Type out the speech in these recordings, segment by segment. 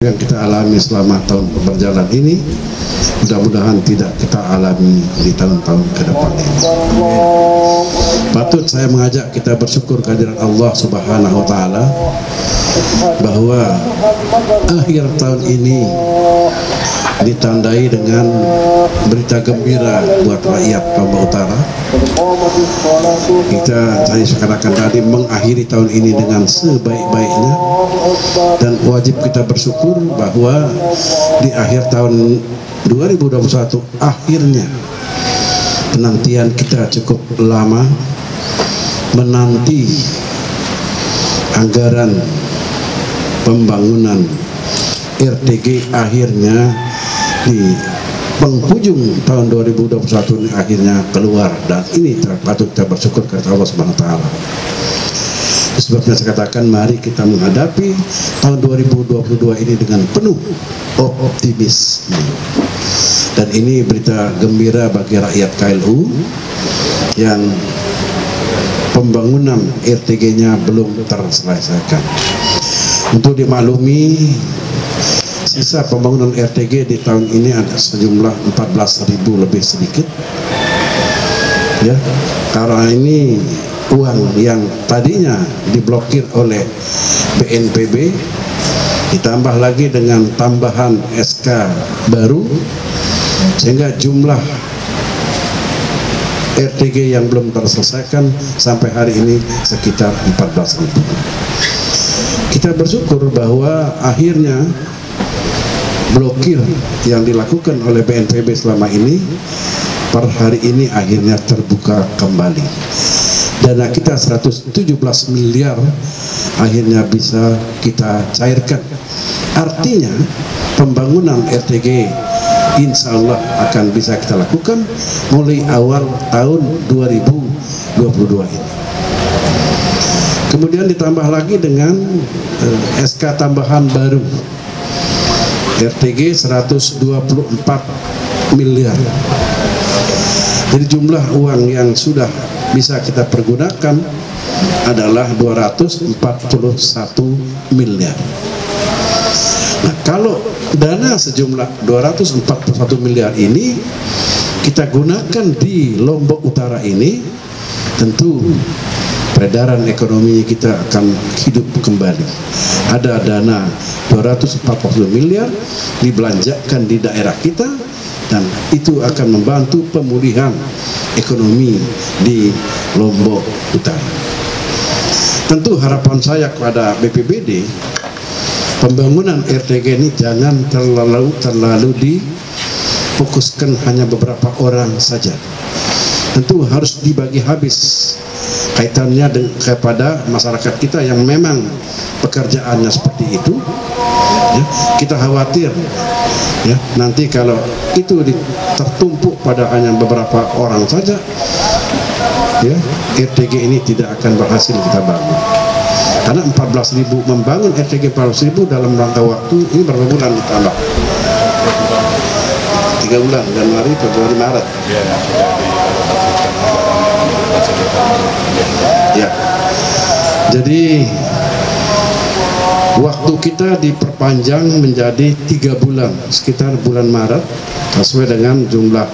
yang kita alami selama tahun berjalan ini mudah-mudahan tidak kita alami di tahun-tahun ke depan ini. Patut saya mengajak kita bersyukur kehadiran Allah Subhanahu wa taala bahwa akhir tahun ini ditandai dengan berita gembira buat rakyat Lombok Utara. Kita seakan-akan tadi mengakhiri tahun ini dengan sebaik-baiknya, dan wajib kita bersyukur bahwa di akhir tahun 2021 akhirnya penantian kita cukup lama menanti anggaran pembangunan RTG akhirnya di penghujung tahun 2021 ini akhirnya keluar, dan ini patut kita bersyukur kepada Allah Subhanahu wa taala. Sebabnya saya katakan mari kita menghadapi tahun 2022 ini dengan penuh optimisme. Dan ini berita gembira bagi rakyat KLU yang pembangunan RTG-nya belum terselesaikan. Untuk dimaklumi, sisa pembangunan RTG di tahun ini ada sejumlah 14.000 lebih sedikit. Ya, karena ini uang yang tadinya diblokir oleh BNPB ditambah lagi dengan tambahan SK baru, sehingga jumlah RTG yang belum terselesaikan sampai hari ini sekitar 14.000. Kita bersyukur bahwa akhirnya blokir yang dilakukan oleh BNPB selama ini per hari ini akhirnya terbuka kembali. Dana kita 117 miliar akhirnya bisa kita cairkan. Artinya pembangunan RTG insya Allah akan bisa kita lakukan mulai awal tahun 2022 ini. Kemudian ditambah lagi dengan SK tambahan baru RTG 124 miliar. Jadi jumlah uang yang sudah bisa kita pergunakan adalah 241 miliar. Nah, kalau dana sejumlah 241 miliar ini kita gunakan di Lombok Utara ini, tentu peredaran ekonomi kita akan hidup kembali. Ada dana 240 miliar dibelanjakan di daerah kita, dan itu akan membantu pemulihan ekonomi di Lombok Utara. Tentu harapan saya kepada BPBD, pembangunan RTG ini jangan terlalu difokuskan hanya beberapa orang saja. Tentu harus dibagi habis kaitannya kepada masyarakat kita yang memang pekerjaannya seperti itu. Ya, kita khawatir ya nanti kalau itu tertumpuk pada hanya beberapa orang saja, ya RTG ini tidak akan berhasil kita bangun. Karena 14.000 membangun RTG 14.000 dalam rangka waktu ini berapa bulan ditambah? 3 bulan, Januari, Februari, Maret. Ya, jadi waktu kita diperpanjang menjadi 3 bulan, sekitar bulan Maret, sesuai dengan jumlah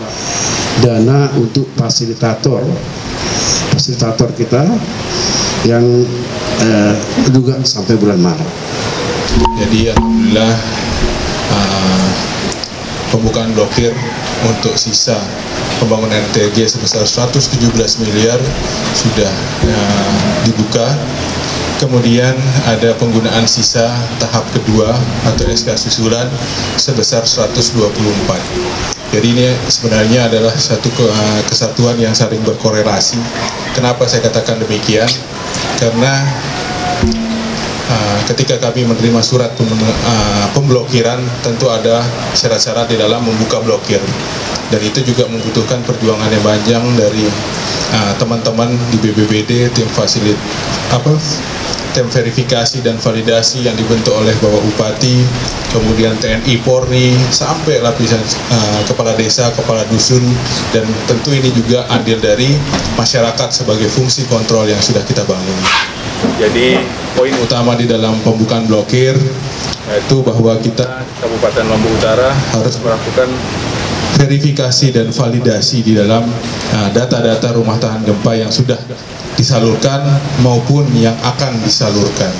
dana untuk fasilitator kita yang juga sampai bulan Maret. Jadi alhamdulillah pembukaan blokir untuk sisa pembangunan RTG sebesar 117 miliar sudah dibuka. Kemudian ada penggunaan sisa tahap kedua atau SK susulan sebesar 124. Jadi ini sebenarnya adalah satu kesatuan yang saling berkorelasi. Kenapa saya katakan demikian? Karena ketika kami menerima surat pemblokiran, tentu ada syarat-syarat di dalam membuka blokir, dan itu juga membutuhkan perjuangan yang panjang dari teman-teman di BPBD, tim verifikasi dan validasi yang dibentuk oleh Bapak Bupati, kemudian TNI, Polri, sampai lapisan kepala desa, kepala dusun, dan tentu ini juga andil dari masyarakat sebagai fungsi kontrol yang sudah kita bangun. Jadi poin utama di dalam pembukaan blokir, yaitu bahwa kita Kabupaten Lombok Utara harus melakukan verifikasi dan validasi di dalam data-data rumah tahan gempa yang sudah disalurkan maupun yang akan disalurkan.